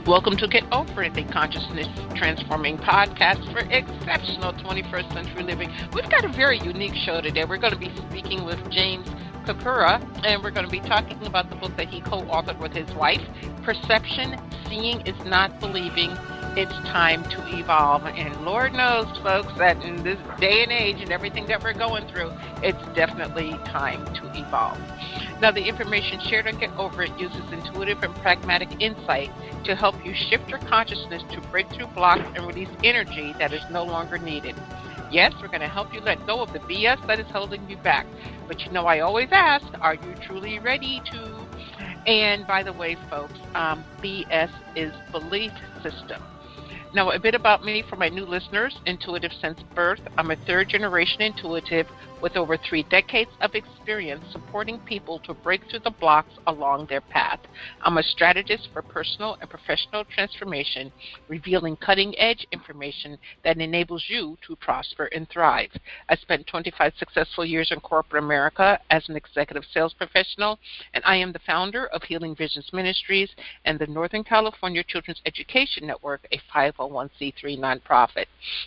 Welcome to Get Over It, the consciousness transforming podcast for exceptional 21st century living. We've got a very unique show today. We're going to be speaking with James Purpura, and we're going to be talking about the book that he co-authored with his wife, Perception, Seeing is Not Believing. It's time to evolve. And Lord knows, folks, that in this day and age and everything that we're going through, it's definitely time to evolve. Now, the information shared on Get Over It uses intuitive and pragmatic insight to help you shift your consciousness to break through blocks and release energy that is no longer needed. Yes, we're going to help you let go of the BS that is holding you back. But you know, I always ask, are you truly ready to? And by the way, folks, BS is belief system. Now, a bit about me for my new listeners, intuitive since birth. I'm a third-generation intuitive with over 3 decades of experience supporting people to break through the blocks along their path. I'm a strategist for personal and professional transformation, revealing cutting-edge information that enables you to prosper and thrive. I spent 25 successful years in corporate America as an executive sales professional, and I am the founder of Healing Visions Ministries and the Northern California Children's Education Network, a 501c3 nonprofit.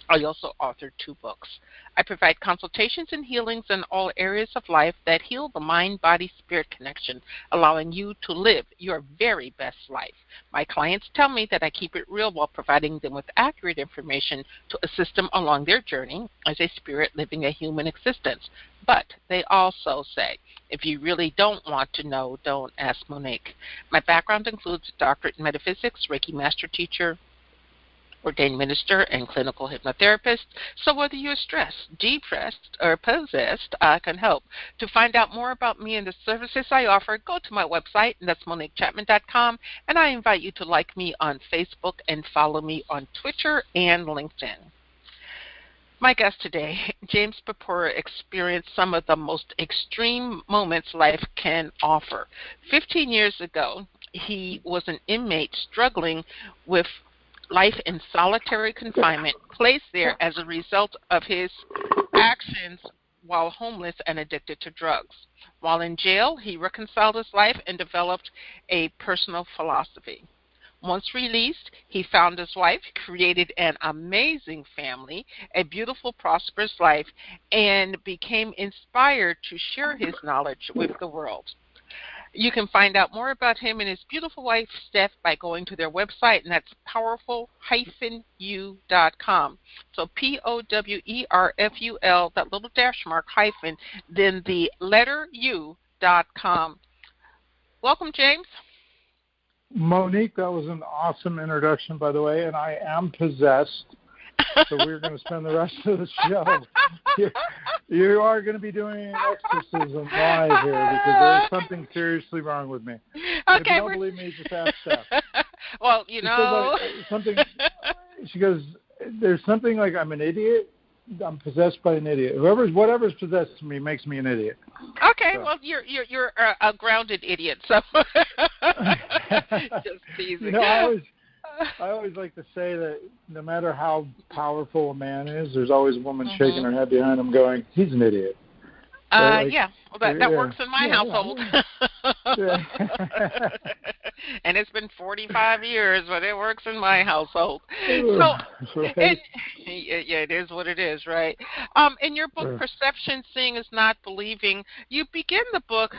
I also authored 2 books. I provide consultations and healings in all areas of life that heal the mind-body-spirit connection, allowing you to live your very best life. My clients tell me that I keep it real while providing them with accurate information to assist them along their journey as a spirit living a human existence. But they also say, if you really don't want to know, don't ask Monique. My background includes a doctorate in metaphysics, Reiki master teacher, ordained minister, and clinical hypnotherapist. So whether you're stressed, depressed, or possessed, I can help. To find out more about me and the services I offer, go to my website, and that's MoniqueChapman.com, and I invite you to like me on Facebook and follow me on Twitter and LinkedIn. My guest today, James Purpura, experienced some of the most extreme moments life can offer. 15 years ago, he was an inmate struggling with life in solitary confinement, placed there as a result of his actions while homeless and addicted to drugs. While in jail, he reconciled his life and developed a personal philosophy. Once released, he found his wife, created an amazing family, a beautiful, prosperous life, and became inspired to share his knowledge with the world. You can find out more about him and his beautiful wife, Steph, by going to their website, and that's powerful-u.com. So POWERFUL, that little dash mark, hyphen, then the letter U.com. Welcome, James. Monique, that was an awesome introduction, by the way, and I am possessed. So we're going to spend the rest of the show. You are going to be doing an exorcism live here because there's something seriously wrong with me. Okay, if you don't believe me, just ask Steph. Well, you know. She goes, there's something like I'm an idiot. I'm possessed by an idiot. Whatever's possessed me makes me an idiot. Okay, so. Well, you're a grounded idiot. So just teasing. You know, I always like to say that no matter how powerful a man is, there's always a woman shaking her head behind him going, he's an idiot. Yeah, well, that works in my household. Yeah. And it's been 45 years, but it works in my household. So, right. It is what it is, right? In your book, Perception, Seeing is Not Believing, you begin the book,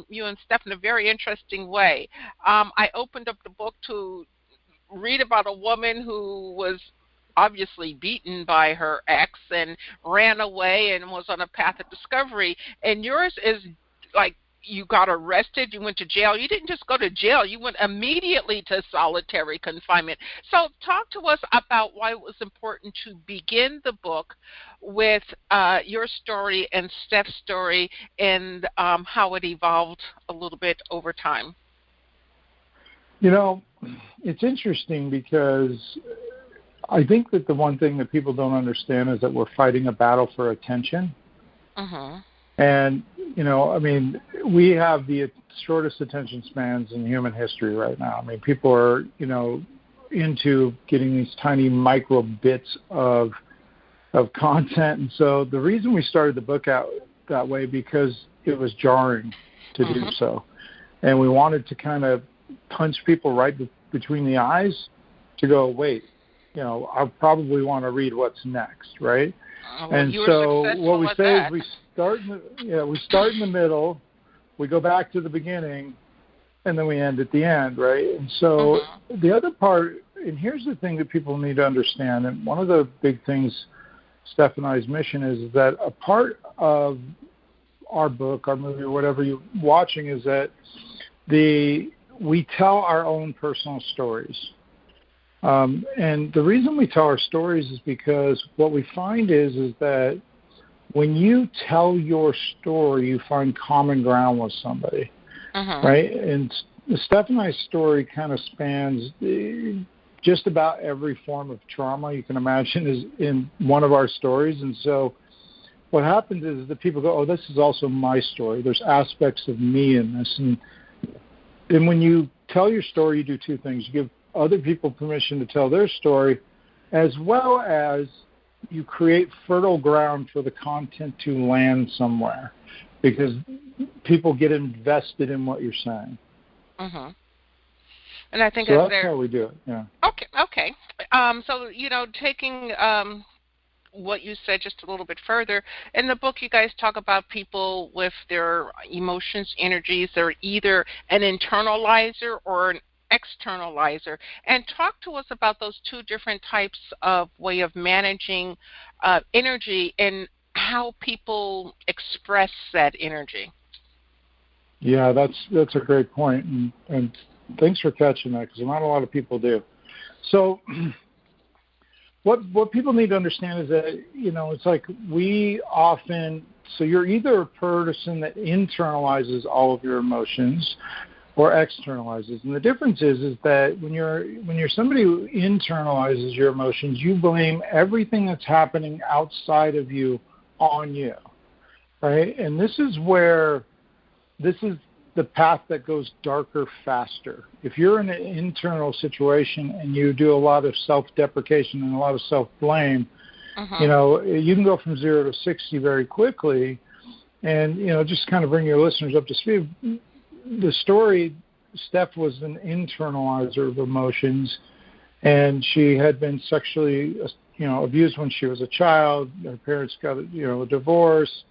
you and Steph, in a very interesting way. I opened up the book to read about a woman who was obviously beaten by her ex and ran away and was on a path of discovery. And yours is like you got arrested, you went to jail. You didn't just go to jail. You went immediately to solitary confinement. So talk to us about why it was important to begin the book with your story and Steph's story and how it evolved a little bit over time. You know, it's interesting because I think that the one thing that people don't understand is that we're fighting a battle for attention. And, you know, I mean, we have the shortest attention spans in human history right now. I mean, people are, you know, into getting these tiny micro bits of content. And so the reason we started the book out that way, because it was jarring to do so. And we wanted to kind of punch people right between the eyes to go, wait, I probably want to read what's next, right? And so what we say is we start in the middle, we go back to the beginning, and then we end at the end, right? And so the other part, and here's the thing that people need to understand, and one of the big things Steph and I's mission is that a part of our book, our movie, or whatever you're watching is that we tell our own personal stories. And the reason we tell our stories is because what we find is that when you tell your story, you find common ground with somebody, right? And Steph and I's story kind of spans just about every form of trauma you can imagine is in one of our stories. And so what happens is that people go, oh, this is also my story. There's aspects of me in this. And when you tell your story, you do two things. You give other people permission to tell their story, as well as you create fertile ground for the content to land somewhere because people get invested in what you're saying. And I think so that's how we do it. Yeah. Okay. So, taking what you said just a little bit further, in the book you guys talk about people with their emotions, energies. They're either an internalizer or an externalizer. And talk to us about those two different types of way of managing energy and how people express that energy. Yeah, that's a great point, and thanks for catching that because not a lot of people do. So what people need to understand is that, it's like we often, so you're either a person that internalizes all of your emotions or externalizes. And the difference is that when you're somebody who internalizes your emotions, you blame everything that's happening outside of you on you, right? And this is the path that goes darker faster. If you're in an internal situation and you do a lot of self-deprecation and a lot of self-blame, you can go from 0 to 60 very quickly. And, just kind of bring your listeners up to speed. The story, Steph was an internalizer of emotions, and she had been sexually, abused when she was a child. Her parents got, a divorce.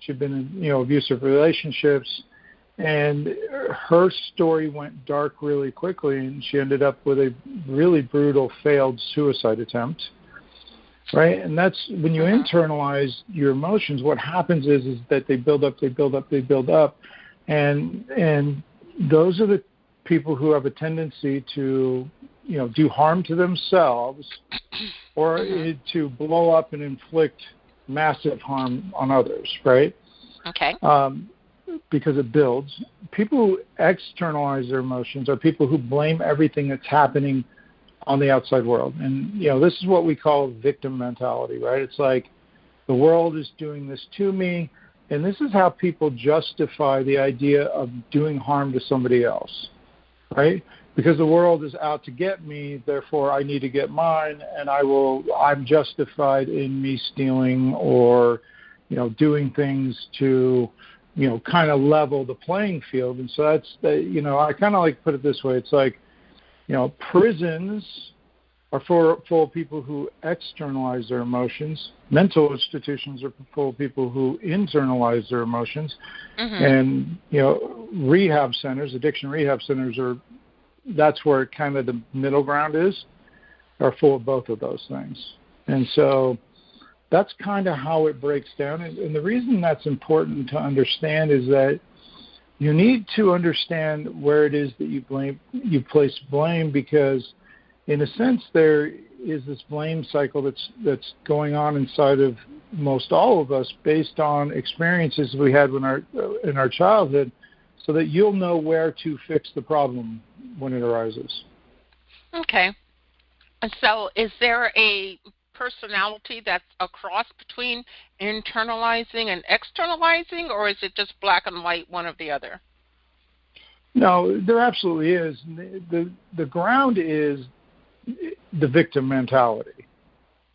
She'd been in, abusive relationships. And her story went dark really quickly, and she ended up with a really brutal failed suicide attempt, right? And that's when you internalize your emotions, what happens is that they build up, and those are the people who have a tendency to, do harm to themselves or to blow up and inflict massive harm on others, right? Okay. Because it builds. People who externalize their emotions are people who blame everything that's happening on the outside world. And, this is what we call victim mentality, right? It's like the world is doing this to me, and this is how people justify the idea of doing harm to somebody else, right? Because the world is out to get me, therefore I need to get mine, and I'm justified in me stealing or, doing things to kind of level the playing field. And so that's, I kind of like put it this way. It's like, prisons are full of people who externalize their emotions. Mental institutions are full of people who internalize their emotions. And, rehab centers, addiction rehab centers that's where kind of the middle ground is, are full of both of those things. And so that's kind of how it breaks down. And the reason that's important to understand is that you need to understand where it is that you place blame, because in a sense there is this blame cycle that's going on inside of most all of us based on experiences we had in our childhood, so that you'll know where to fix the problem when it arises. Okay. And so is there a personality that's a cross between internalizing and externalizing, or is it just black and white, one or the other? No, there absolutely is. The ground is the victim mentality,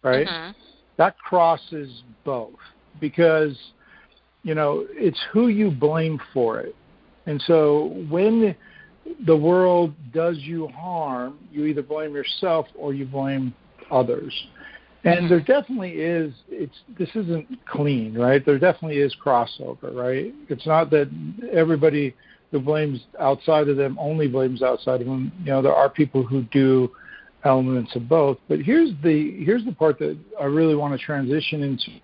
right? That crosses both, because, it's who you blame for it. And so when the world does you harm, you either blame yourself or you blame others. And there definitely is, this isn't clean, right? There definitely is crossover, right? It's not that everybody who blames outside of them only blames outside of them. You know, there are people who do elements of both. But here's the part that I really want to transition into.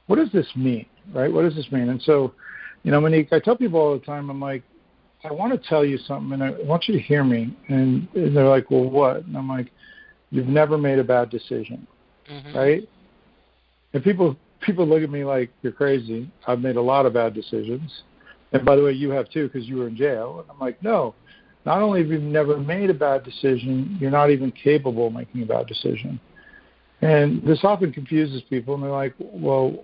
What does this mean, right? What does this mean? And so, you know, Monique, I tell people all the time, I'm like, I want to tell you something, and I want you to hear me. And they're like, well, what? And I'm like, you've never made a bad decision, right? And people look at me like, you're crazy. I've made a lot of bad decisions. And by the way, you have too, because you were in jail. And I'm like, no, not only have you never made a bad decision, you're not even capable of making a bad decision. And this often confuses people, and they're like, well,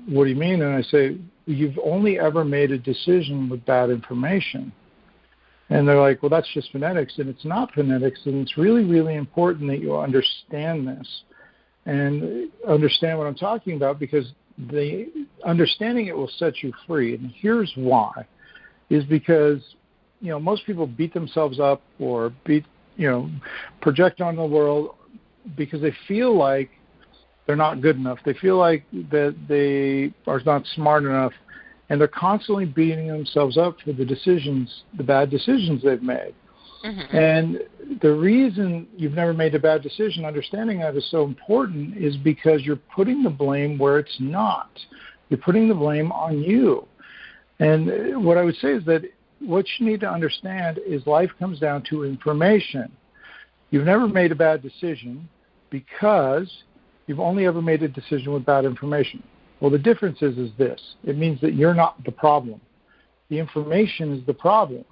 what do you mean? And I say, you've only ever made a decision with bad information. And they're like, well, that's just phonetics. And it's not phonetics, and it's really, really important that you understand this and understand what I'm talking about, because the understanding it will set you free. And here's why, is because, you know, most people beat themselves up or project on the world because they feel like they're not good enough. They feel like that they are not smart enough, and they're constantly beating themselves up for the bad decisions they've made. And the reason you've never made a bad decision, understanding that is so important, is because you're putting the blame where it's not. You're putting the blame on you. And what I would say is that what you need to understand is life comes down to information. You've never made a bad decision because you've only ever made a decision with bad information. Well, the difference is this. It means that you're not the problem. The information is the problem.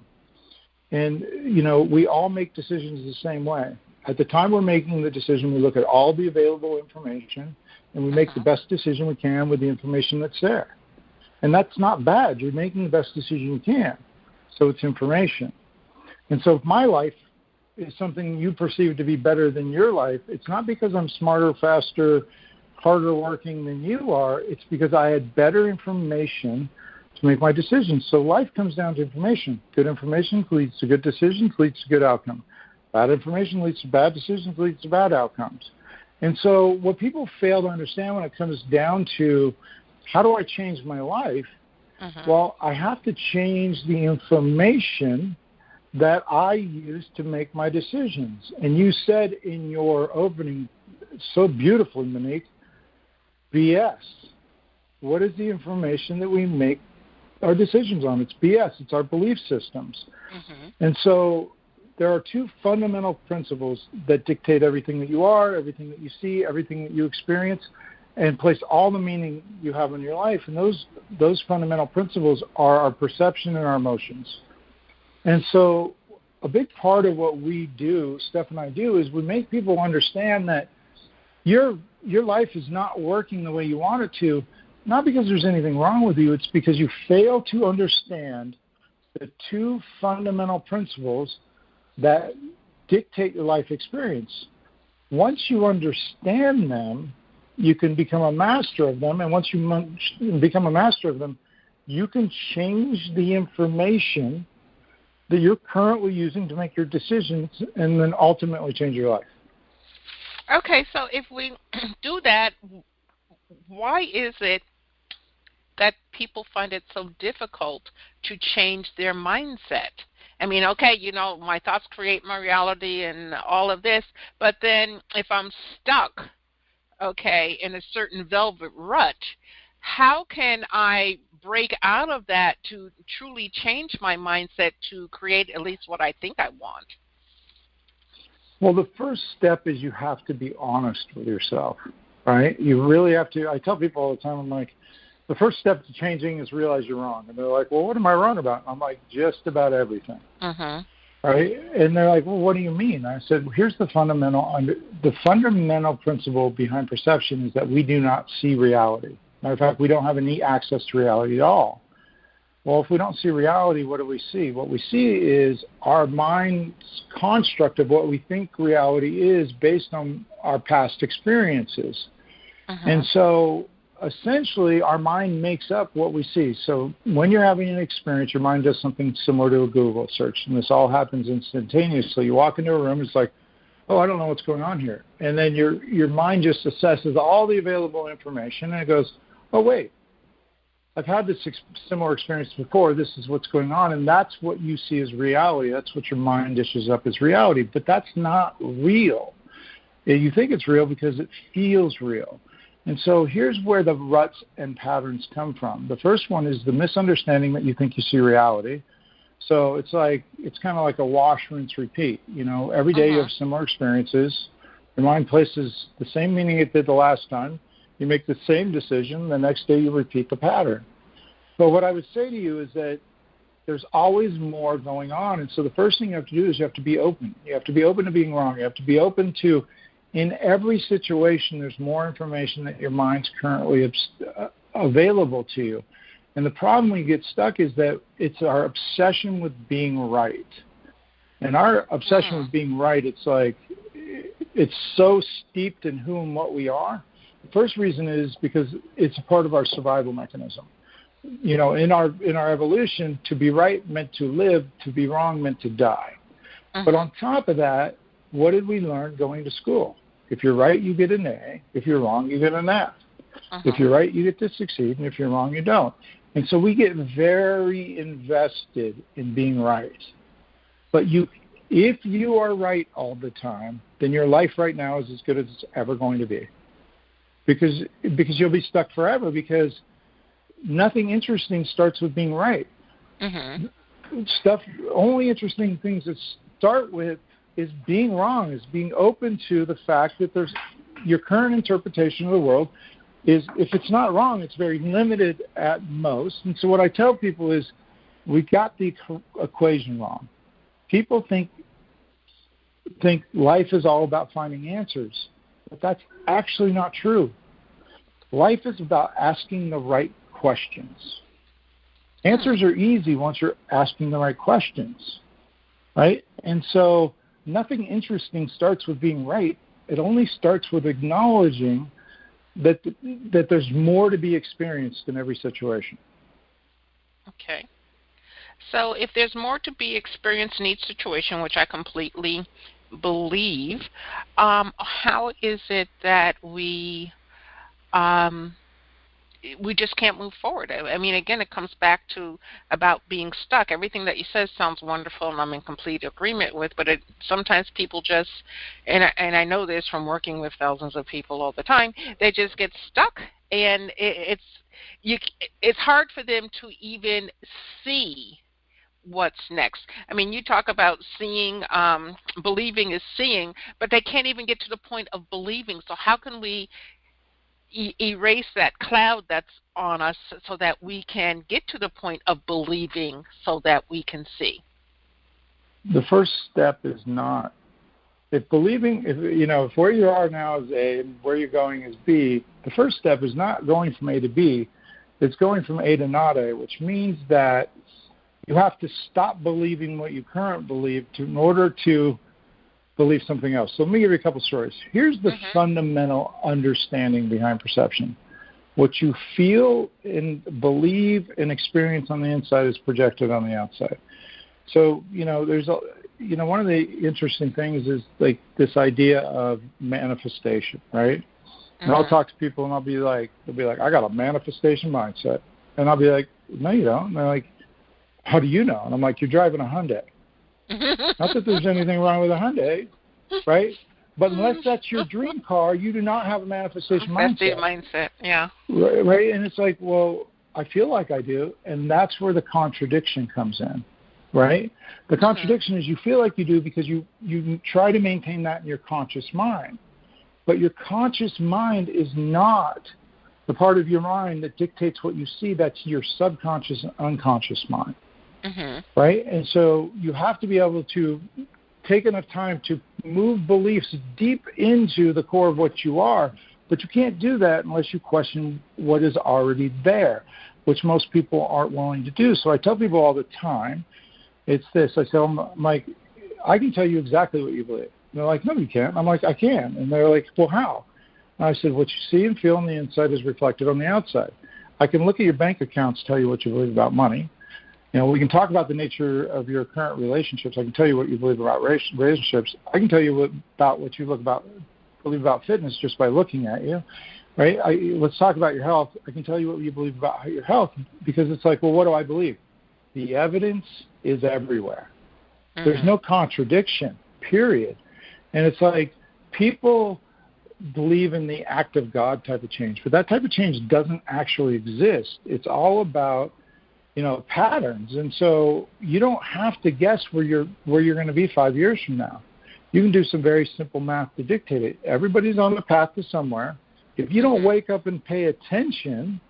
And, you know, we all make decisions the same way. At the time we're making the decision, we look at all the available information, and we make the best decision we can with the information that's there. And that's not bad. You're making the best decision you can. So it's information. And so if my life is something you perceive to be better than your life, it's not because I'm smarter, faster, harder working than you are. It's because I had better information to make my decisions. So life comes down to information. Good information leads to good decisions, leads to good outcome. Bad information leads to bad decisions, leads to bad outcomes. And so what people fail to understand when it comes down to how do I change my life, well, I have to change the information that I use to make my decisions. And you said in your opening so beautifully, Monique, BS. What is the information that we make our decisions on? It's BS. It's our belief systems. And so there are two fundamental principles that dictate everything that you are, everything that you see, everything that you experience, and place all the meaning you have in your life. And those fundamental principles are our perception and our emotions. And so a big part of what we do, Steph and I do, is we make people understand that your life is not working the way you want it to, not because there's anything wrong with you. It's because you fail to understand the two fundamental principles that dictate your life experience. Once you understand them, you can become a master of them. And once you become a master of them, you can change the information that you're currently using to make your decisions and then ultimately change your life. Okay, so if we do that, why is it that people find it so difficult to change their mindset? I mean, okay, you know, my thoughts create my reality and all of this, but then if I'm stuck, okay, in a certain velvet rut, how can I break out of that to truly change my mindset to create at least what I think I want? Well, the first step is you have to be honest with yourself, right? You really have to. I tell people all the time, I'm like, the first step to changing is realize you're wrong. And they're like, well, what am I wrong about? And I'm like, just about everything. Right? And they're like, well, what do you mean? I said, well, here's the fundamental principle behind perception is that we do not see reality. Matter of fact, we don't have any access to reality at all. Well, if we don't see reality, what do we see? What we see is our mind's construct of what we think reality is based on our past experiences. And so essentially, our mind makes up what we see. So when you're having an experience, your mind does something similar to a Google search, and this all happens instantaneously. You walk into a room, it's like, oh, I don't know what's going on here. And then your mind just assesses all the available information, and it goes, oh, wait, I've had this similar experience before. This is what's going on, and that's what you see as reality. That's what your mind dishes up as reality, but that's not real. You think it's real because it feels real. And so here's where the ruts and patterns come from. The first one is the misunderstanding that you think you see reality. So it's kind of like a wash, rinse, repeat. Every day you have similar experiences. Your mind places the same meaning it did the last time. You make the same decision. The next day you repeat the pattern. But what I would say to you is that there's always more going on. And so the first thing you have to do is you have to be open. You have to be open to being wrong. You have to be open to, in every situation, there's more information that your mind's currently available to you. And the problem when you get stuck is that it's our obsession with being right. And our obsession with being right, it's so steeped in who and what we are. The first reason is because it's a part of our survival mechanism. In our evolution, to be right meant to live, to be wrong meant to die. But on top of that, what did we learn going to school? If you're right, you get an A. If you're wrong, you get an F. If you're right, you get to succeed, and if you're wrong, you don't. And so we get very invested in being right. But if you are right all the time, then your life right now is as good as it's ever going to be. Because you'll be stuck forever, because nothing interesting starts with being right. Only interesting things that start with is being wrong, is being open to the fact that there's your current interpretation of the world is, if it's not wrong, it's very limited at most. And so what I tell people is we got the equation wrong. People think life is all about finding answers, but that's actually not true. Life is about asking the right questions. Answers are easy once you're asking the right questions, right? And so nothing interesting starts with being right. It only starts with acknowledging that there's more to be experienced in every situation. Okay. So if there's more to be experienced in each situation, which I completely believe, how is it that we just can't move forward? I mean, again, it comes back to about being stuck. Everything that you said sounds wonderful, and I'm in complete agreement with, but sometimes people just, and I know this from working with thousands of people all the time, they just get stuck, and it's hard for them to even see what's next. I mean, you talk about seeing, believing is seeing, but they can't even get to the point of believing. So how can we erase that cloud that's on us so that we can get to the point of believing so that we can see? The first step is not, if where you are now is A and where you're going is B, the first step is not going from A to B, it's going from A to not A, which means that you have to stop believing what you currently believe in order to believe something else. So let me give you a couple stories. Here's the fundamental understanding behind perception. What you feel and believe and experience on the inside is projected on the outside. So, there's one of the interesting things is like this idea of manifestation, right? And I'll talk to people and they'll be like, I got a manifestation mindset. And I'll be like, no, you don't. And they're like, how do you know? And I'm like, you're driving a Hyundai. Not that there's anything wrong with a Hyundai, right? But unless that's your dream car, you do not have a manifestation mindset. That's the mindset, yeah. Right? And it's like, well, I feel like I do, and that's where the contradiction comes in, right? The contradiction is you feel like you do because you try to maintain that in your conscious mind. But your conscious mind is not the part of your mind that dictates what you see. That's your subconscious and unconscious mind. Right? And so you have to be able to take enough time to move beliefs deep into the core of what you are, but you can't do that unless you question what is already there, which most people aren't willing to do. So I tell people all the time, it's this. I say, Mike, I can tell you exactly what you believe. And they're like, no, you can't. I'm like, I can. And they're like, well, how? And I said, what you see and feel on the inside is reflected on the outside. I can look at your bank accounts, tell you what you believe about money. We can talk about the nature of your current relationships. I can tell you what you believe about relationships. I can tell you about what you believe about fitness just by looking at you, right? Let's talk about your health. I can tell you what you believe about your health because it's like, well, what do I believe? The evidence is everywhere. Mm-hmm. There's no contradiction, period. And it's like people believe in the act of God type of change, but that type of change doesn't actually exist. It's all about patterns. And so you don't have to guess where you're going to be 5 years from now. You can do some very simple math to dictate it. Everybody's on the path to somewhere. If you don't wake up and pay attention,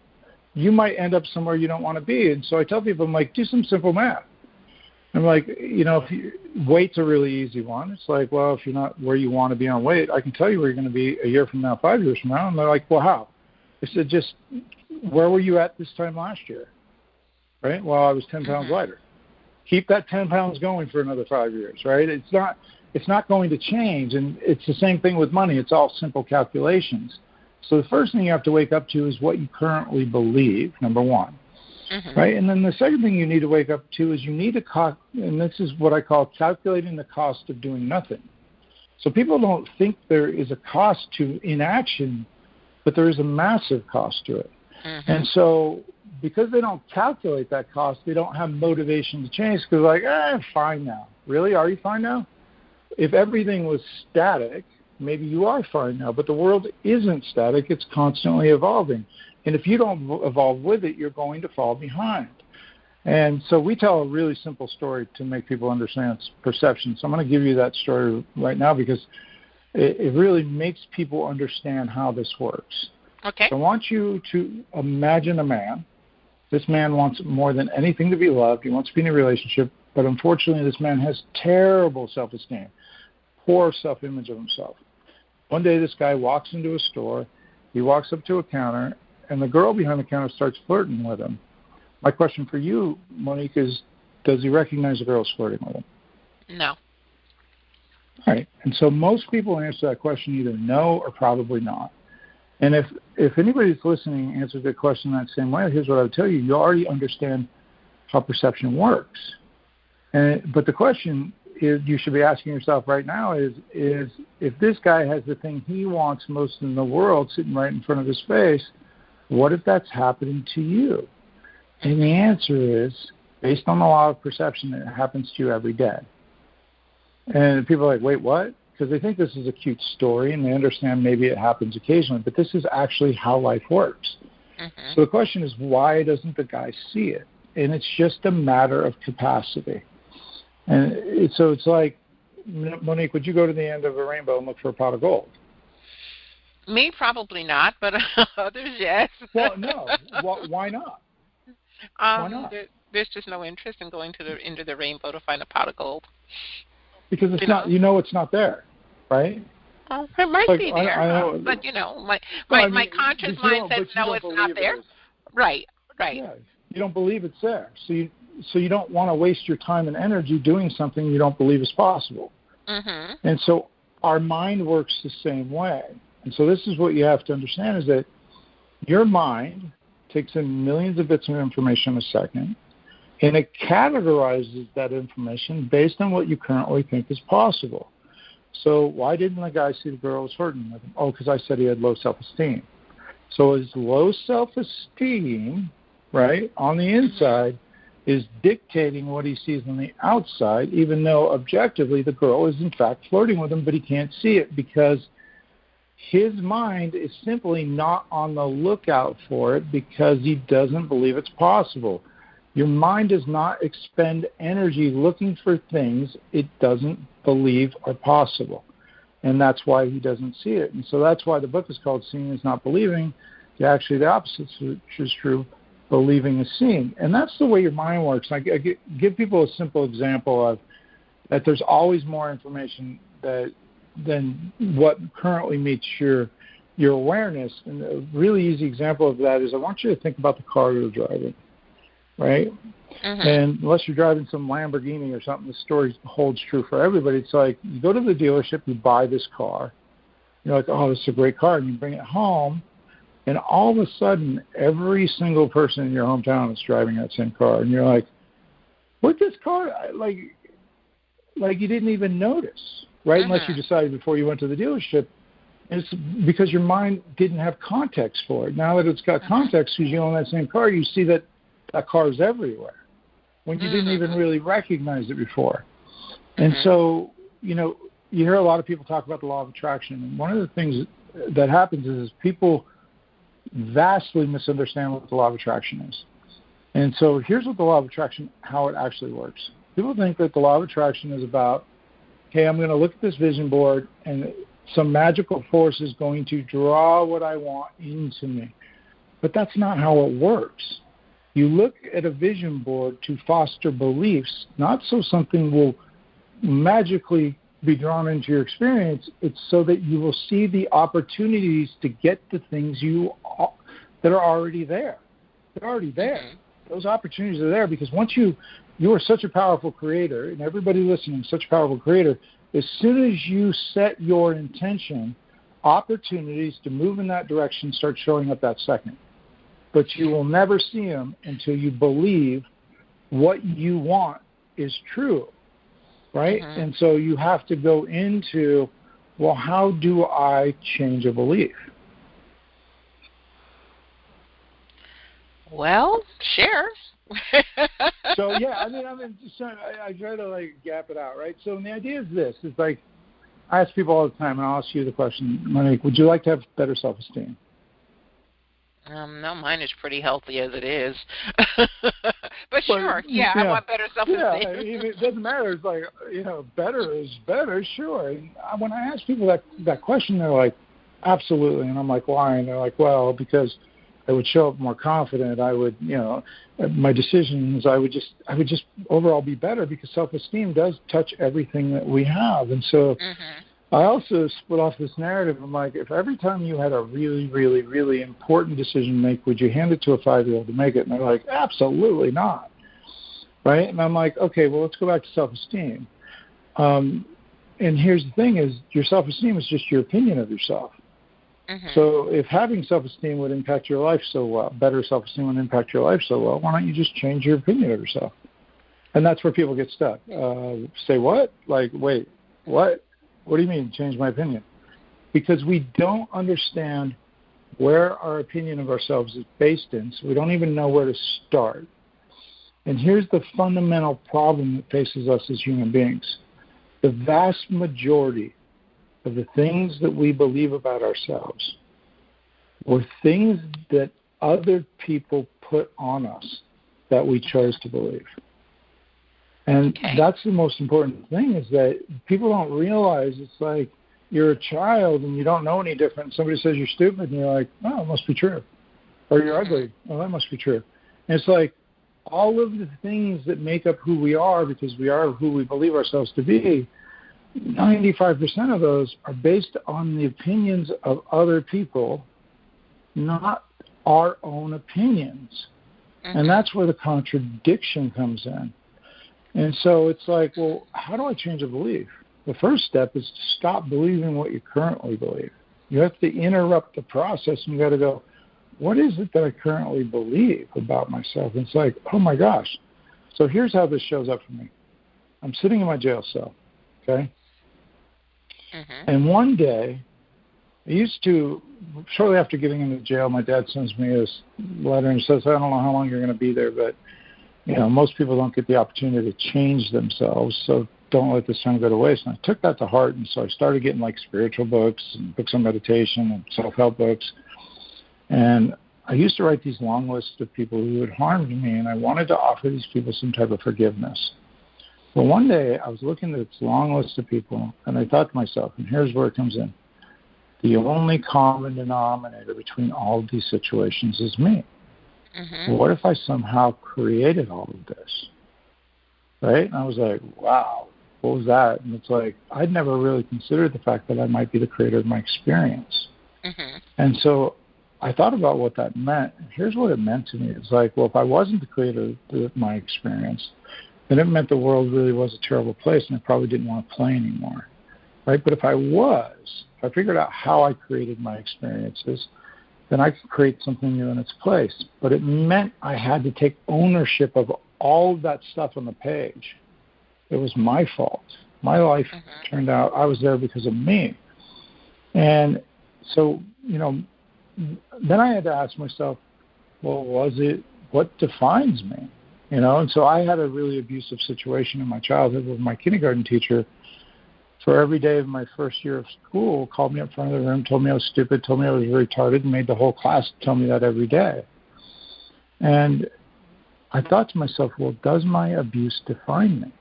you might end up somewhere you don't want to be. And so I tell people, I'm like, do some simple math. I'm like, weight's a really easy one. It's like, well, if you're not where you want to be on weight, I can tell you where you're going to be a year from now, 5 years from now. And they're like, well, how? I said, just where were you at this time last year? Right? Well, I was 10 pounds lighter. Keep that 10 pounds going for another 5 years, right? It's not going to change. And it's the same thing with money. It's all simple calculations. So the first thing you have to wake up to is what you currently believe, number one. Mm-hmm. Right? And then the second thing you need to wake up to is you need to, and this is what I call calculating the cost of doing nothing. So people don't think there is a cost to inaction, but there is a massive cost to it. Mm-hmm. And so because they don't calculate that cost, they don't have motivation to change because fine now. Really? Are you fine now? If everything was static, maybe you are fine now, but the world isn't static. It's constantly evolving. And if you don't evolve with it, you're going to fall behind. And so we tell a really simple story to make people understand perception. So I'm going to give you that story right now because it really makes people understand how this works. Okay. So I want you to imagine a man. This man wants more than anything to be loved. He wants to be in a relationship, but unfortunately this man has terrible self-esteem, poor self-image of himself. One day this guy walks into a store. He walks up to a counter, and the girl behind the counter starts flirting with him. My question for you, Monique, is does he recognize the girl's flirting with him? No. All right. And so most people answer that question either no or probably not. And if anybody's listening answers the question that same way, here's what I would tell you. You already understand how perception works. But the question you should be asking yourself right now is if this guy has the thing he wants most in the world sitting right in front of his face, what if that's happening to you? And the answer is, based on the law of perception, it happens to you every day. And people are like, wait, what? Because they think this is a cute story and they understand maybe it happens occasionally, but this is actually how life works. Mm-hmm. So the question is, why doesn't the guy see it? And it's just a matter of capacity. And so it's like, Monique, would you go to the end of a rainbow and look for a pot of gold? Me, probably not, but others, yes. Well, no. Why not? Why not? There's just no interest in going into the rainbow to find a pot of gold. Because it's not, it's not there, right? Oh, it might be there, but my conscious mind says no, it's not there. Right. Yeah, you don't believe it's there, so you don't want to waste your time and energy doing something you don't believe is possible. Mm-hmm. And so our mind works the same way. And so this is what you have to understand is that your mind takes in millions of bits of information a second, and it categorizes that information based on what you currently think is possible. So why didn't the guy see the girl was flirting with him? Oh, because I said he had low self-esteem. So his low self-esteem, right, on the inside is dictating what he sees on the outside, even though objectively the girl is in fact flirting with him, but he can't see it because his mind is simply not on the lookout for it because he doesn't believe it's possible. Your mind does not expend energy looking for things it doesn't believe are possible. And that's why he doesn't see it. And so that's why the book is called Seeing is Not Believing. Actually, the opposite is true. Believing is seeing. And that's the way your mind works. I give people a simple example of that there's always more information than what currently meets your awareness. And a really easy example of that is I want you to think about the car you're driving, right? Mm-hmm. And unless you're driving some Lamborghini or something, the story holds true for everybody. It's like you go to the dealership, you buy this car, You're like, oh, this is a great car. And you bring it home, and all of a sudden, every single person in your hometown is driving that same car. And you're like, what this car, like you didn't even notice, right? Unless you decided before you went to the dealership. And it's because your mind didn't have context for it. Now that it's got context, because you own that same car, you see that car is everywhere when you didn't even really recognize it before. And so, you hear a lot of people talk about the law of attraction. And one of the things that happens is people vastly misunderstand what the law of attraction is. And so here's what the law of attraction, how it actually works. People think that the law of attraction is about, hey, I'm going to look at this vision board and some magical force is going to draw what I want into me. But that's not how it works. You look at a vision board to foster beliefs, not so something will magically be drawn into your experience. It's so that you will see the opportunities to get the things that are already there. They're already there. Those opportunities are there because once you are such a powerful creator, and everybody listening is such a powerful creator, as soon as you set your intention, opportunities to move in that direction start showing up that second. But you will never see them until you believe what you want is true, right? And so you have to go into, well, how do I change a belief? Well, share. So yeah, I try to gap it out, right? So the idea is this: is like I ask people all the time, and I'll ask you the question, Monique. Would you like to have better self-esteem? No, mine is pretty healthy as it is. But sure, I want better self-esteem. Yeah, it doesn't matter. It's like, better is better, sure. And when I ask people that question, they're like, absolutely. And I'm like, why? And they're like, well, because I would show up more confident. I would, my decisions, I would just overall be better because self-esteem does touch everything that we have. And so I also split off this narrative. I'm like, if every time you had a really, really, really important decision to make, would you hand it to a 5-year-old to make it? And they're like, absolutely not. Right? And I'm like, okay, well, let's go back to self-esteem. And here's the thing is your self-esteem is just your opinion of yourself. So if having self-esteem would impact your life so well, better self-esteem would impact your life so well, why don't you just change your opinion of yourself? And that's where people get stuck. Say what? Like, wait, what? What do you mean, change my opinion? Because we don't understand where our opinion of ourselves is based in, so we don't even know where to start. And here's the fundamental problem that faces us as human beings. The vast majority of the things that we believe about ourselves were things that other people put on us that we chose to believe. And that's the most important thing is that people don't realize it's like you're a child and you don't know any different. Somebody says you're stupid and you're like, oh, it must be true. Or you're ugly. Oh, that must be true. And it's like all of the things that make up who we are because we are who we believe ourselves to be, 95% of those are based on the opinions of other people, not our own opinions. And that's where the contradiction comes in. And so it's like, well, how do I change a belief? The first step is to stop believing what you currently believe. You have to interrupt the process and you got to go, what is it that I currently believe about myself? And it's like, oh my gosh. So here's how this shows up for me. I'm sitting in my jail cell, okay? And one day, I used to, shortly after getting into jail, my dad sends me this letter and says, I don't know how long you're going to be there, but, most people don't get the opportunity to change themselves, so don't let this time go to waste. And I took that to heart, and so I started getting spiritual books and books on meditation and self-help books. And I used to write these long lists of people who had harmed me, and I wanted to offer these people some type of forgiveness. Well, one day I was looking at this long list of people, and I thought to myself, and here's where it comes in, the only common denominator between all of these situations is me. What if I somehow created all of this? Right? And I was like, wow, what was that? And it's like, I'd never really considered the fact that I might be the creator of my experience. And so I thought about what that meant. And here's what it meant to me. It's like, well, if I wasn't the creator of my experience, then it meant the world really was a terrible place and I probably didn't want to play anymore. right? But if I figured out how I created my experiences, then I could create something new in its place. But it meant I had to take ownership of all of that stuff on the page. It was my fault. My life turned out, I was there because of me. And so, then I had to ask myself, well, what defines me? And so I had a really abusive situation in my childhood with my kindergarten teacher. For every day of my first year of school, called me up front of the room, told me I was stupid, told me I was retarded, and made the whole class tell me that every day. And I thought to myself, well, does my abuse define me?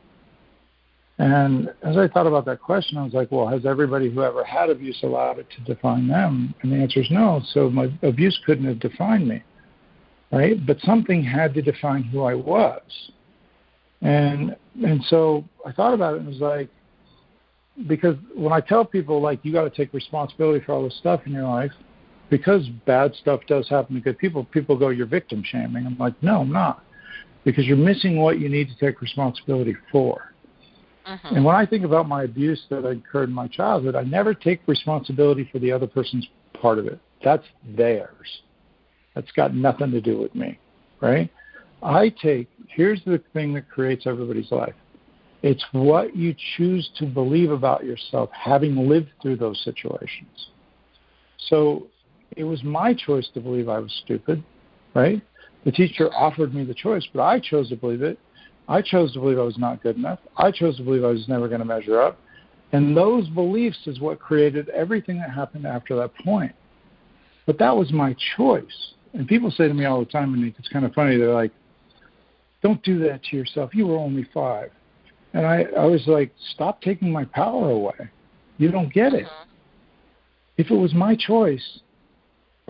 And as I thought about that question, I was like, well, has everybody who ever had abuse allowed it to define them? And the answer is no. So my abuse couldn't have defined me, right? But something had to define who I was. And so I thought about it and was like, because when I tell people, like, you got to take responsibility for all this stuff in your life, because bad stuff does happen to good people, people go, you're victim shaming. I'm like, no, I'm not. Because you're missing what you need to take responsibility for. And when I think about my abuse that occurred in my childhood, I never take responsibility for the other person's part of it. That's theirs. That's got nothing to do with me, right? Here's the thing that creates everybody's life. It's what you choose to believe about yourself, having lived through those situations. So it was my choice to believe I was stupid, right? The teacher offered me the choice, but I chose to believe it. I chose to believe I was not good enough. I chose to believe I was never going to measure up. And those beliefs is what created everything that happened after that point. But that was my choice. And people say to me all the time, and it's kind of funny, they're like, don't do that to yourself. You were only 5. And I was like, stop taking my power away. You don't get it. If it was my choice,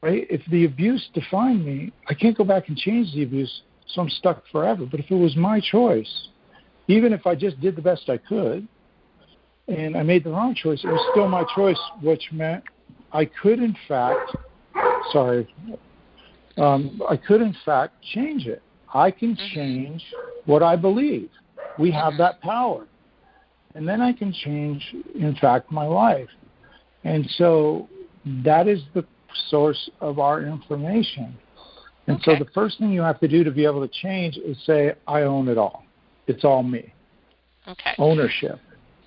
right, if the abuse defined me, I can't go back and change the abuse, so I'm stuck forever. But if it was my choice, even if I just did the best I could and I made the wrong choice, it was still my choice, which meant I could, in fact, change it. I can change what I believe. We have that power. And then I can change, in fact, my life. And so that is the source of our information. And so the first thing you have to do to be able to change is say, I own it all. It's all me. Okay. Ownership.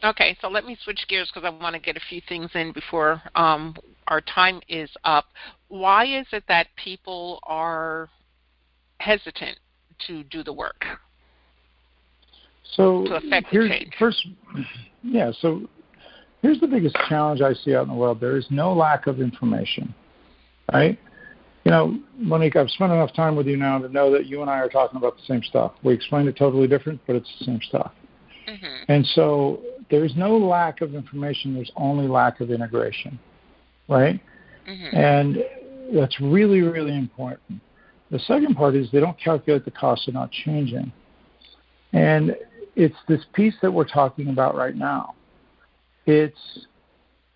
Okay, so let me switch gears because I want to get a few things in before our time is up. Why is it that people are hesitant to do the work? So to affect the change. So here's the biggest challenge I see out in the world. There is no lack of information, right? Monique, I've spent enough time with you now to know that you and I are talking about the same stuff. We explain it totally different, but it's the same stuff. And so there's no lack of information. There's only lack of integration, right? And that's really, really important. The second part is they don't calculate the cost of not changing. And it's this piece that we're talking about right now. It's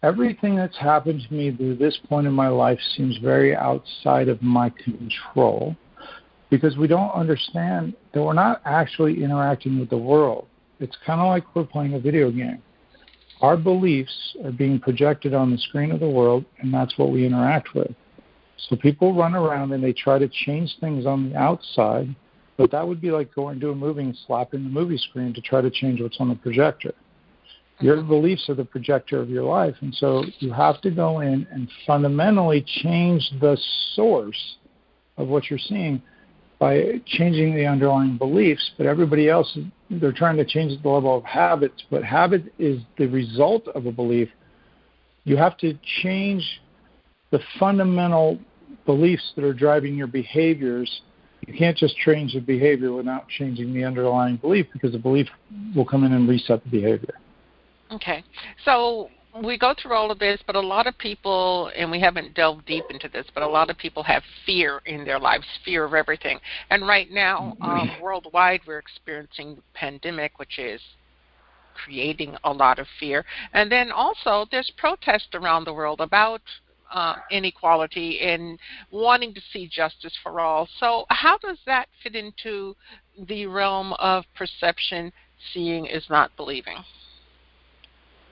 everything that's happened to me through this point in my life seems very outside of my control because we don't understand that we're not actually interacting with the world. It's kind of like we're playing a video game. Our beliefs are being projected on the screen of the world, and that's what we interact with. So people run around and they try to change things on the outside, but that would be like going to a movie and slapping the movie screen to try to change what's on the projector. Your beliefs are the projector of your life, and so you have to go in and fundamentally change the source of what you're seeing by changing the underlying beliefs. But everybody else, they're trying to change the level of habits, but habit is the result of a belief. You have to change the fundamental beliefs that are driving your behaviors. You can't just change the behavior without changing the underlying belief because the belief will come in and reset the behavior. Okay. So we go through all of this, but a lot of people, and we haven't delved deep into this, but a lot of people have fear in their lives, fear of everything. And right now, worldwide, we're experiencing the pandemic, which is creating a lot of fear. And then also there's protest around the world about inequality and wanting to see justice for all. So how does that fit into the realm of perception? Seeing is not believing.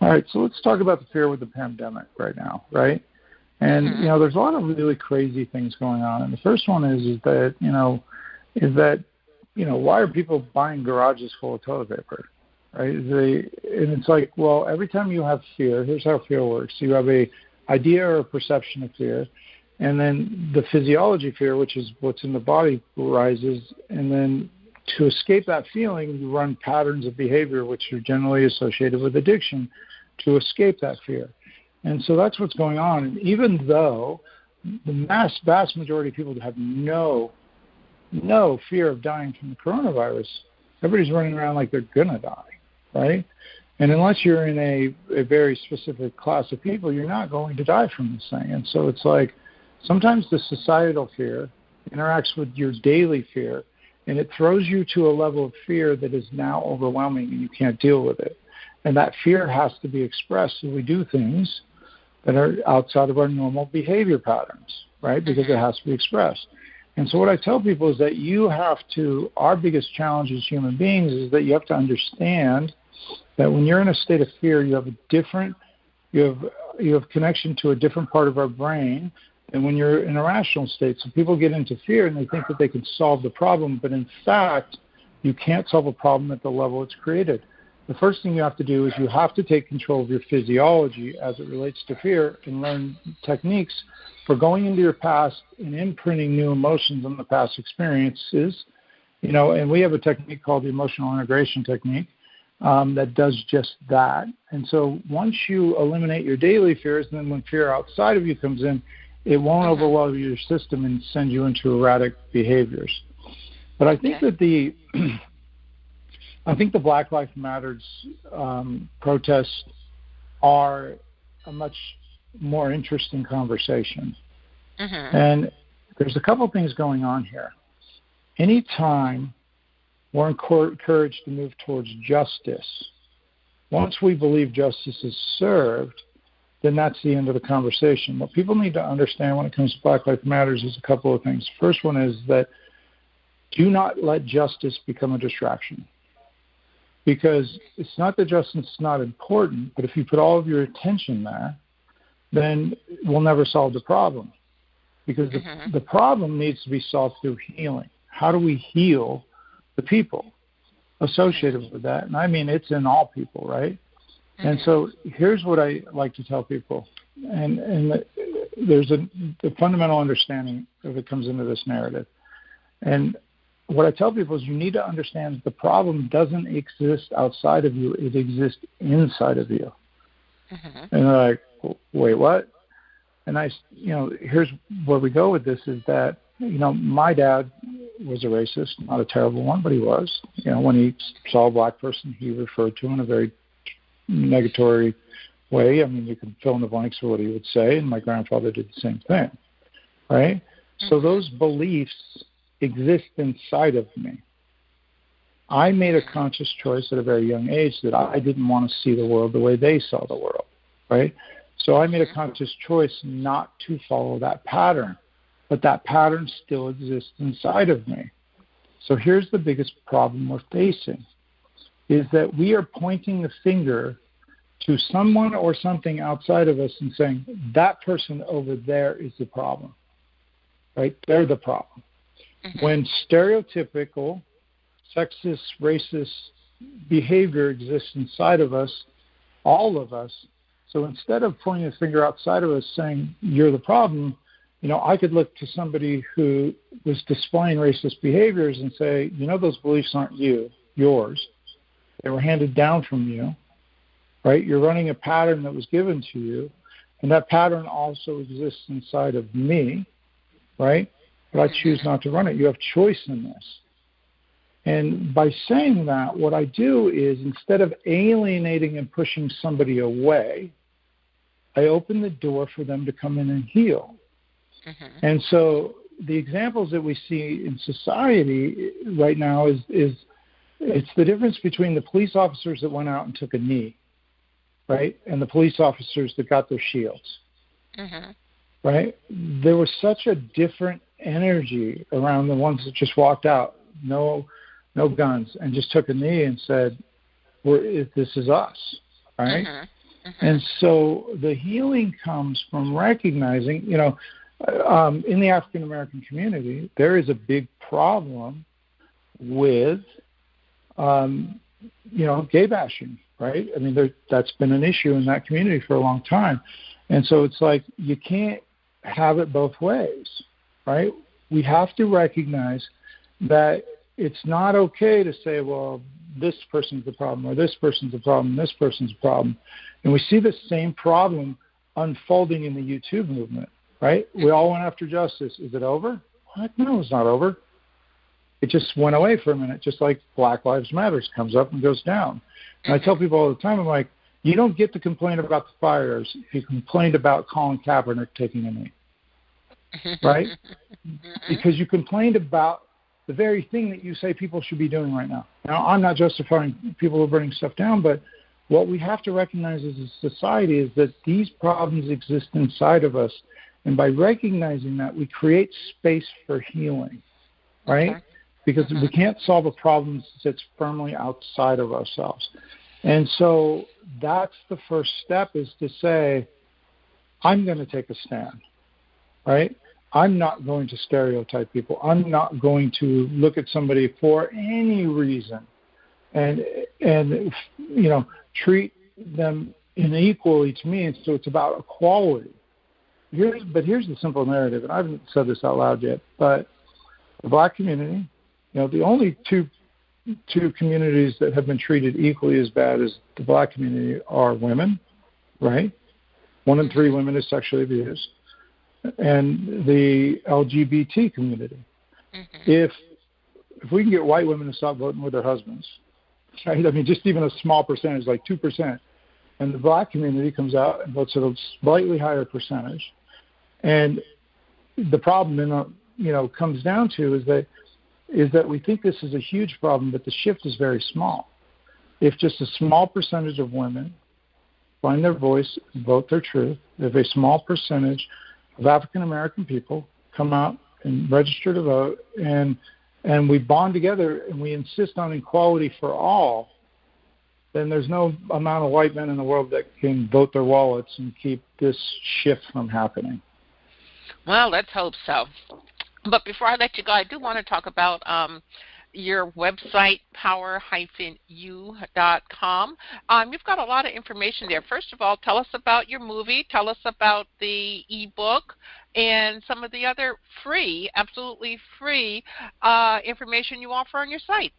All right, so let's talk about the fear with the pandemic right now, right? And, there's a lot of really crazy things going on. And the first one is that, why are people buying garages full of toilet paper, right? And it's like, well, every time you have fear, here's how fear works. You have a idea or a perception of fear, and then the physiology fear, which is what's in the body, rises, and then to escape that feeling, you run patterns of behavior, which are generally associated with addiction, to escape that fear. And so that's what's going on. And even though the vast majority of people have no fear of dying from the coronavirus, everybody's running around like they're going to die, right? And unless you're in a very specific class of people, you're not going to die from this thing. And so it's like sometimes the societal fear interacts with your daily fear, and it throws you to a level of fear that is now overwhelming and you can't deal with it. And that fear has to be expressed. So we do things that are outside of our normal behavior patterns, right? Because it has to be expressed. And so what I tell people is that our biggest challenge as human beings is that you have to understand that when you're in a state of fear, you have connection to a different part of our brain than when you're in a rational state. So people get into fear and they think that they can solve the problem, but in fact, you can't solve a problem at the level it's created. The first thing you have to do is you have to take control of your physiology as it relates to fear and learn techniques for going into your past and imprinting new emotions on the past experiences. And we have a technique called the emotional integration technique that does just that. And so once you eliminate your daily fears, and then when fear outside of you comes in, it won't overwhelm your system and send you into erratic behaviors. But I think that the Black Lives Matter protests are a much more interesting conversation. And there's a couple things going on here. Anytime we're encouraged to move towards justice, once we believe justice is served, then that's the end of the conversation. What people need to understand when it comes to Black Lives Matter is a couple of things. First one is that do not let justice become a distraction. Because it's not that justice is not important, but if you put all of your attention there, then we'll never solve the problem. Because the problem needs to be solved through healing. How do we heal the people associated with that? And I mean, it's in all people, right? And so here's what I like to tell people. And there's a fundamental understanding that comes into this narrative. And what I tell people is you need to understand the problem doesn't exist outside of you. It exists inside of you. And they're like, wait, what? And here's where we go with this is that, my dad was a racist, not a terrible one, but he was. When he saw a black person, he referred to him in a very negatory way. I mean, you can fill in the blanks for what he would say, and my grandfather did the same thing, right? So those beliefs exist inside of me. I made a conscious choice at a very young age that I didn't want to see the world the way they saw the world, right? So I made a conscious choice not to follow that pattern, but that pattern still exists inside of me. So here's the biggest problem we're facing, is that we are pointing the finger to someone or something outside of us and saying, that person over there is the problem, right? They're the problem. When stereotypical, sexist, racist behavior exists inside of us, all of us, so instead of pointing the finger outside of us saying, you're the problem, I could look to somebody who was displaying racist behaviors and say, those beliefs aren't yours. They were handed down from you, right? You're running a pattern that was given to you, and that pattern also exists inside of me, right? But I choose not to run it. You have choice in this. And by saying that, what I do is instead of alienating and pushing somebody away, I open the door for them to come in and heal. And so the examples that we see in society right now is it's the difference between the police officers that went out and took a knee, right, and the police officers that got their shields, right? There was such a different energy around the ones that just walked out, no guns, and just took a knee and said, this is us, right? And so the healing comes from recognizing, in the African American community, there is a big problem with, gay bashing, right? I mean, that's been an issue in that community for a long time. And so it's like you can't have it both ways, right? We have to recognize that it's not okay to say, well, this person's the problem, or this person's the problem, this person's the problem. And we see the same problem unfolding in the YouTube movement, right? We all went after justice. Is it over? What? No, it's not over. It just went away for a minute, just like Black Lives Matter comes up and goes down. And I tell people all the time, I'm like, you don't get to complain about the fires if you complained about Colin Kaepernick taking a knee, right? Because you complained about the very thing that you say people should be doing right now. Now, I'm not justifying people who are burning stuff down, but what we have to recognize as a society is that these problems exist inside of us. And by recognizing that, we create space for healing, right? Okay. Because we can't solve a problem that sits firmly outside of ourselves. And so that's the first step, is to say, I'm going to take a stand, right? I'm not going to stereotype people. I'm not going to look at somebody for any reason and treat them inequally to me. And so it's about equality. Here's the simple narrative, and I haven't said this out loud yet, but the Black community, the only two communities that have been treated equally as bad as the Black community are women, right? 1 in 3 women is sexually abused, and the LGBT community. If we can get white women to stop voting with their husbands, right? I mean, just even a small percentage, like 2%, and the Black community comes out and votes at a slightly higher percentage, and the problem then comes down to is that we think this is a huge problem, but the shift is very small. If just a small percentage of women find their voice, vote their truth, if a small percentage of African American people come out and register to vote, and we bond together and we insist on equality for all, then there's no amount of white men in the world that can vote their wallets and keep this shift from happening. Well, let's hope so. But before I let you go, I do want to talk about your website, power-u.com. You've got a lot of information there. First of all, tell us about your movie. Tell us about the ebook and some of the other free, absolutely free information you offer on your site.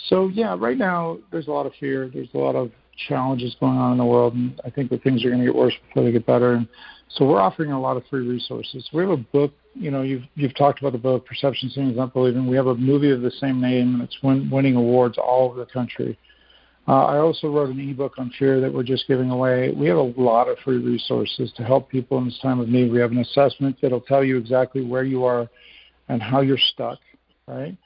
So, right now there's a lot of fear. There's a lot of challenges going on in the world, and I think that things are going to get worse before they get better. And so we're offering a lot of free resources. We have a book, you've talked about the book, Perception, Seeing is Not Believing. We have a movie of the same name, and it's winning awards all over the country. I also wrote an ebook on fear that we're just giving away. We have a lot of free resources to help people in this time of need. We have an assessment that'll tell you exactly where you are and how you're stuck, right?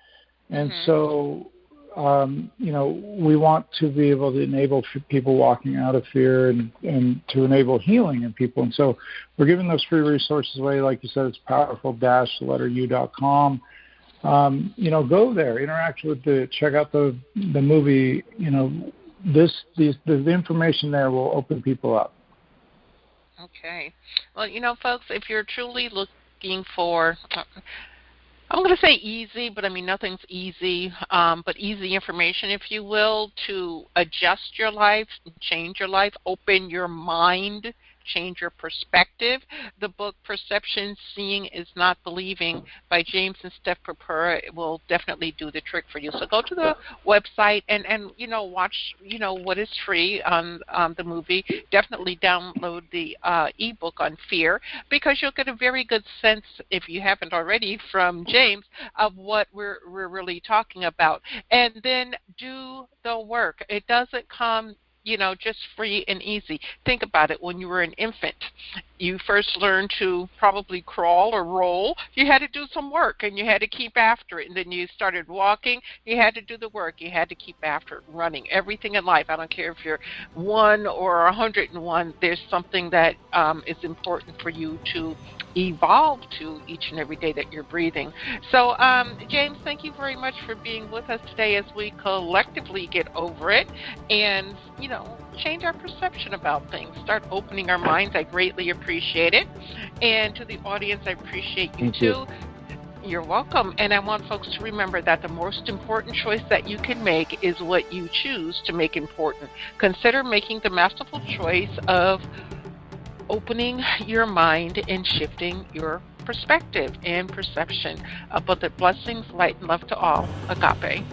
And so we want to be able to enable people walking out of fear and to enable healing in people. And so we're giving those free resources away. Like you said, it's powerful-u.com. Go there, interact with check out the movie. The information there will open people up. Okay. Well, folks, if you're truly looking for I'm going to say easy, but I mean nothing's easy, but easy information, if you will, to adjust your life, change your life, open your mind, change your perspective. The book Perception, Seeing is Not Believing by James and Steph Purpura will definitely do the trick for you. So go to the website and watch, what is free on the movie. Definitely download the ebook on fear, because you'll get a very good sense, if you haven't already, from James of what we're really talking about. And then do the work. It doesn't come just free and easy. Think about it. When you were an infant, you first learned to probably crawl or roll. You had to do some work, and you had to keep after it. And then you started walking. You had to do the work. You had to keep after it. Running. Everything in life. I don't care if you're 1 or 101. There's something that is important for you to evolve to each and every day that you're breathing. So, James, thank you very much for being with us today as we collectively get over it and, change our perception about things, start opening our minds. I greatly appreciate it. And to the audience, I appreciate you too. You're welcome. And I want folks to remember that the most important choice that you can make is what you choose to make important. Consider making the masterful choice of opening your mind and shifting your perspective and perception. Abundant blessings, light and love to all. Agape.